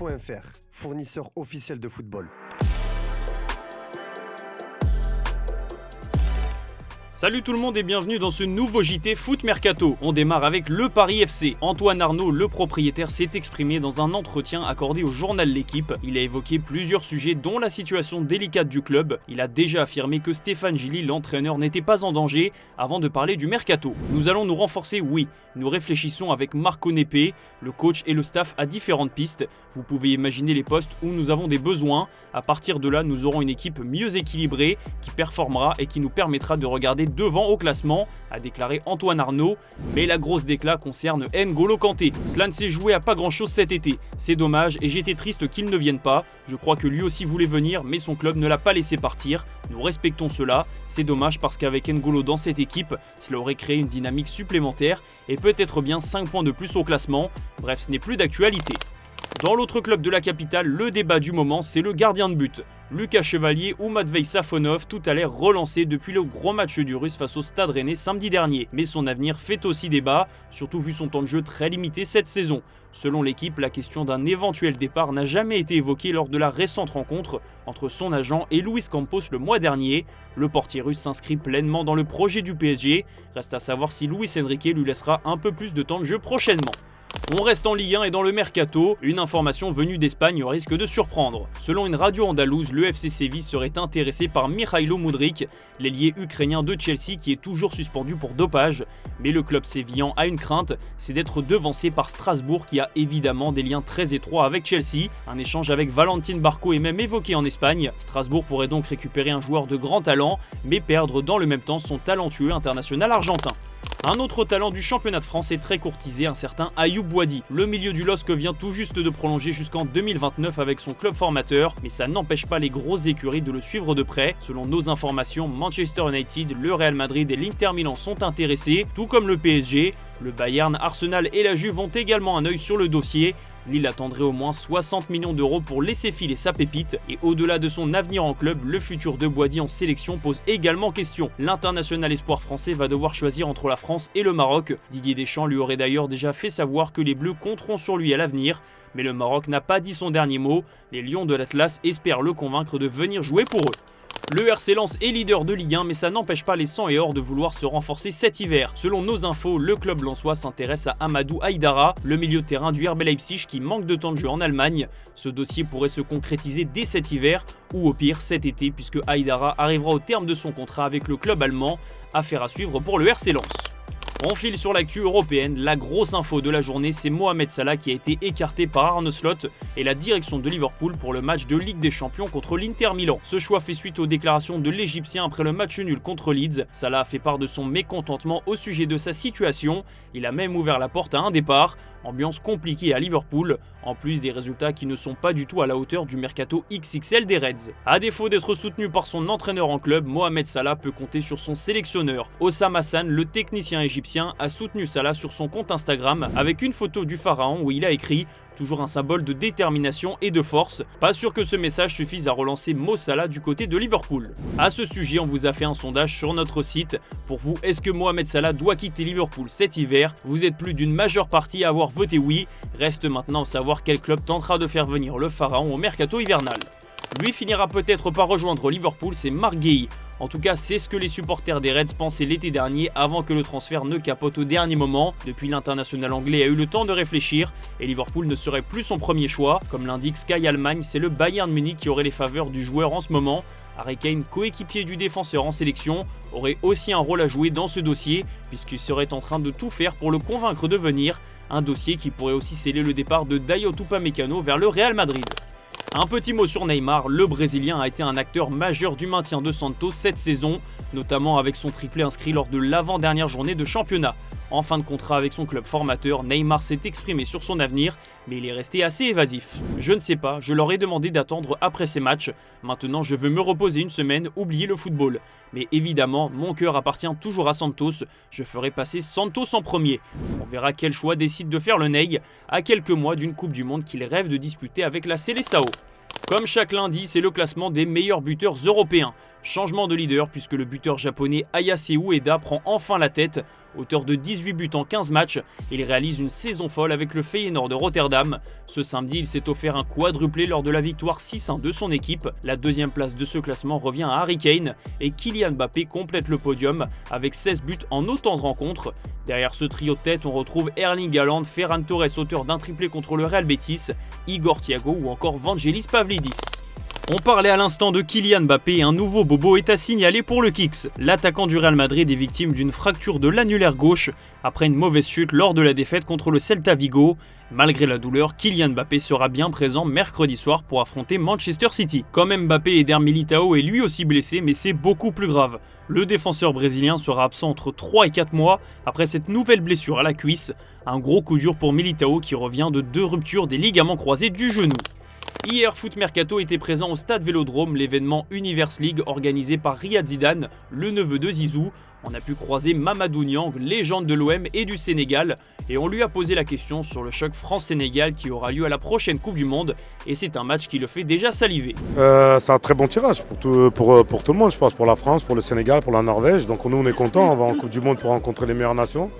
Foot.fr, fournisseur officiel de football. Salut tout le monde et bienvenue dans ce nouveau JT Foot Mercato. On démarre avec le Paris FC. Antoine Arnaud, le propriétaire, s'est exprimé dans un entretien accordé au journal L'Équipe. Il a évoqué plusieurs sujets dont la situation délicate du club. Il a déjà affirmé que Stéphane Gilly, l'entraîneur, n'était pas en danger avant de parler du mercato. Nous allons nous renforcer, oui. Nous réfléchissons avec Marco Nepe, le coach et le staff à différentes pistes. Vous pouvez imaginer les postes où nous avons des besoins. À partir de là, nous aurons une équipe mieux équilibrée qui performera et qui nous permettra de regarder devant au classement, a déclaré Antoine Arnaud. Mais la grosse déclat concerne N'Golo Kanté. Cela ne s'est joué à pas grand chose cet été. C'est dommage et j'étais triste qu'il ne vienne pas. Je crois que lui aussi voulait venir mais son club ne l'a pas laissé partir. Nous respectons cela. C'est dommage parce qu'avec N'Golo dans cette équipe, cela aurait créé une dynamique supplémentaire et peut-être bien 5 points de plus au classement. Bref, ce n'est plus d'actualité. Dans l'autre club de la capitale, le débat du moment, c'est le gardien de but. Lucas Chevalier ou Matvei Safonov, tout a l'air relancé depuis le gros match du Russe face au Stade Rennais samedi dernier. Mais son avenir fait aussi débat, surtout vu son temps de jeu très limité cette saison. Selon l'équipe, la question d'un éventuel départ n'a jamais été évoquée lors de la récente rencontre entre son agent et Luis Campos le mois dernier. Le portier russe s'inscrit pleinement dans le projet du PSG. Reste à savoir si Luis Enrique lui laissera un peu plus de temps de jeu prochainement. On reste en Ligue 1 et dans le mercato, une information venue d'Espagne risque de surprendre. Selon une radio andalouse, le FC Séville serait intéressé par Mihailo Mudryk, l'ailier ukrainien de Chelsea qui est toujours suspendu pour dopage. Mais le club sévillan a une crainte, c'est d'être devancé par Strasbourg qui a évidemment des liens très étroits avec Chelsea. Un échange avec Valentin Barco est même évoqué en Espagne. Strasbourg pourrait donc récupérer un joueur de grand talent, mais perdre dans le même temps son talentueux international argentin. Un autre talent du championnat de France est très courtisé, un certain Ayoub Boadi. Le milieu du LOSC vient tout juste de prolonger jusqu'en 2029 avec son club formateur, mais ça n'empêche pas les grosses écuries de le suivre de près. Selon nos informations, Manchester United, le Real Madrid et l'Inter Milan sont intéressés, tout comme le PSG. Le Bayern, Arsenal et la Juve ont également un œil sur le dossier. Lille attendrait au moins 60 millions d'euros pour laisser filer sa pépite. Et au-delà de son avenir en club, le futur de Boadi en sélection pose également question. L'international espoir français va devoir choisir entre la France et le Maroc. Didier Deschamps lui aurait d'ailleurs déjà fait savoir que les Bleus compteront sur lui à l'avenir. Mais le Maroc n'a pas dit son dernier mot. Les Lions de l'Atlas espèrent le convaincre de venir jouer pour eux. Le RC Lens est leader de Ligue 1 mais ça n'empêche pas les 100 et or de vouloir se renforcer cet hiver. Selon nos infos, le club lensois s'intéresse à Amadou Haïdara, le milieu de terrain du RB Leipzig qui manque de temps de jeu en Allemagne. Ce dossier pourrait se concrétiser dès cet hiver ou au pire cet été puisque Haïdara arrivera au terme de son contrat avec le club allemand. Affaire à suivre pour le RC Lens. On file sur l'actu européenne, la grosse info de la journée, c'est Mohamed Salah qui a été écarté par Arne Slot et la direction de Liverpool pour le match de Ligue des Champions contre l'Inter Milan. Ce choix fait suite aux déclarations de l'Égyptien après le match nul contre Leeds. Salah a fait part de son mécontentement au sujet de sa situation, il a même ouvert la porte à un départ. Ambiance compliquée à Liverpool, en plus des résultats qui ne sont pas du tout à la hauteur du mercato XXL des Reds. À défaut d'être soutenu par son entraîneur en club, Mohamed Salah peut compter sur son sélectionneur. Osam Hassan, le technicien égyptien, a soutenu Salah sur son compte Instagram avec une photo du pharaon où il a écrit « Toujours un symbole de détermination et de force ». Pas sûr que ce message suffise à relancer Mo Salah du côté de Liverpool. À ce sujet, on vous a fait un sondage sur notre site. Pour vous, est-ce que Mohamed Salah doit quitter Liverpool cet hiver? Vous êtes plus d'une majeure partie à avoir voté oui. Reste maintenant à savoir quel club tentera de faire venir le pharaon au mercato hivernal. Lui finira peut-être par rejoindre Liverpool, c'est Marc Guéhi. En tout cas, c'est ce que les supporters des Reds pensaient l'été dernier avant que le transfert ne capote au dernier moment. Depuis, l'international anglais a eu le temps de réfléchir et Liverpool ne serait plus son premier choix. Comme l'indique Sky Allemagne, c'est le Bayern Munich qui aurait les faveurs du joueur en ce moment. Harry Kane, coéquipier du défenseur en sélection, aurait aussi un rôle à jouer dans ce dossier puisqu'il serait en train de tout faire pour le convaincre de venir. Un dossier qui pourrait aussi sceller le départ de Dayot Upamecano vers le Real Madrid. Un petit mot sur Neymar, le Brésilien a été un acteur majeur du maintien de Santos cette saison, notamment avec son triplé inscrit lors de l'avant-dernière journée de championnat. En fin de contrat avec son club formateur, Neymar s'est exprimé sur son avenir, mais il est resté assez évasif. Je ne sais pas, je leur ai demandé d'attendre après ces matchs. Maintenant, je veux me reposer une semaine, oublier le football. Mais évidemment, mon cœur appartient toujours à Santos. Je ferai passer Santos en premier. On verra quel choix décide de faire le Ney, à quelques mois d'une Coupe du Monde qu'il rêve de disputer avec la Seleção. Comme chaque lundi, c'est le classement des meilleurs buteurs européens. Changement de leader puisque le buteur japonais Ayase Ueda prend enfin la tête. Auteur de 18 buts en 15 matchs, il réalise une saison folle avec le Feyenoord de Rotterdam. Ce samedi, il s'est offert un quadruplé lors de la victoire 6-1 de son équipe. La deuxième place de ce classement revient à Harry Kane et Kylian Mbappé complète le podium avec 16 buts en autant de rencontres. Derrière ce trio de tête, on retrouve Erling Haaland, Ferran Torres, auteur d'un triplé contre le Real Betis, Igor Thiago ou encore Vangelis Pavlidis. On parlait à l'instant de Kylian Mbappé et un nouveau bobo est à signaler pour le Kicks. L'attaquant du Real Madrid est victime d'une fracture de l'annulaire gauche après une mauvaise chute lors de la défaite contre le Celta Vigo. Malgré la douleur, Kylian Mbappé sera bien présent mercredi soir pour affronter Manchester City. Comme Mbappé, Eder Militao est lui aussi blessé, mais c'est beaucoup plus grave. Le défenseur brésilien sera absent entre 3 et 4 mois après cette nouvelle blessure à la cuisse. Un gros coup dur pour Militao qui revient de 2 ruptures des ligaments croisés du genou. Hier, Foot Mercato était présent au Stade Vélodrome, l'événement Universe League organisé par Riyad Zidane, le neveu de Zizou. On a pu croiser Mamadou Niang, légende de l'OM et du Sénégal, et on lui a posé la question sur le choc France-Sénégal qui aura lieu à la prochaine Coupe du Monde, et c'est un match qui le fait déjà saliver. C'est un très bon tirage pour tout le monde, je pense, pour la France, pour le Sénégal, pour la Norvège. Donc nous on est contents, on va en Coupe du Monde pour rencontrer les meilleures nations.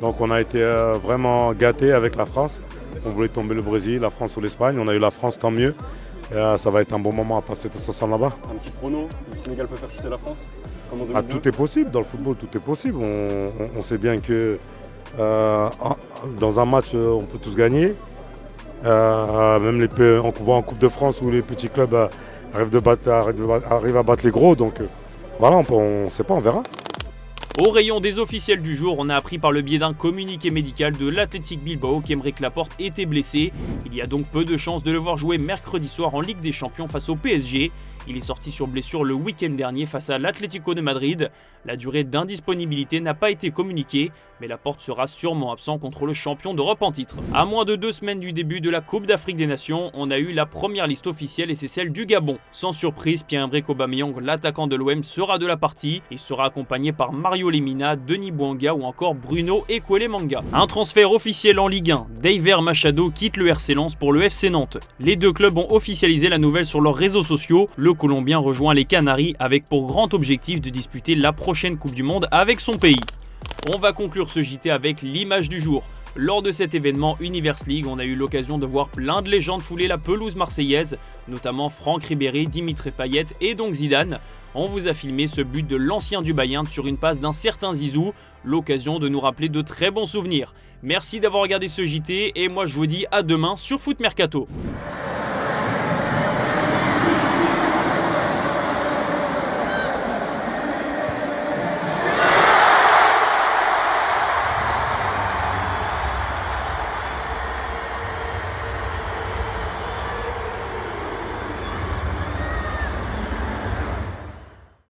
Donc on a été vraiment gâtés avec la France. On voulait tomber le Brésil, la France ou l'Espagne. On a eu la France, tant mieux. Et, ça va être un bon moment à passer tous ensemble là-bas. Un petit prono, le Sénégal peut faire chuter la France comme en 2002. Tout est possible, dans le football tout est possible. On sait bien que dans un match on peut tous gagner. Même on voit en Coupe de France où les petits clubs arrivent à battre les gros. Donc voilà, on ne sait pas, on verra. Au rayon des officiels du jour, on a appris par le biais d'un communiqué médical de l'Athletic Bilbao qu'Aymeric Laporte était blessé. Il y a donc peu de chances de le voir jouer mercredi soir en Ligue des Champions face au PSG. Il est sorti sur blessure le week-end dernier face à l'Atlético de Madrid. La durée d'indisponibilité n'a pas été communiquée, mais Laporte sera sûrement absent contre le champion d'Europe en titre. À moins de 2 semaines du début de la Coupe d'Afrique des Nations, on a eu la première liste officielle et c'est celle du Gabon. Sans surprise, Pierre-Emerick Aubameyang, l'attaquant de l'OM, sera de la partie. Il sera accompagné par Mario Lemina, Denis Bouanga ou encore Bruno Ekwelemanga. Un transfert officiel en Ligue 1. Deiver Machado quitte le RC Lens pour le FC Nantes. Les deux clubs ont officialisé la nouvelle sur leurs réseaux sociaux. Le Colombien rejoint les Canaries avec pour grand objectif de disputer la prochaine Coupe du Monde avec son pays. On va conclure ce JT avec l'image du jour. Lors de cet événement Universe League, on a eu l'occasion de voir plein de légendes fouler la pelouse marseillaise, notamment Franck Ribéry, Dimitri Payet et donc Zidane. On vous a filmé ce but de l'ancien du Bayern sur une passe d'un certain Zizou, l'occasion de nous rappeler de très bons souvenirs. Merci d'avoir regardé ce JT et moi je vous dis à demain sur Foot Mercato.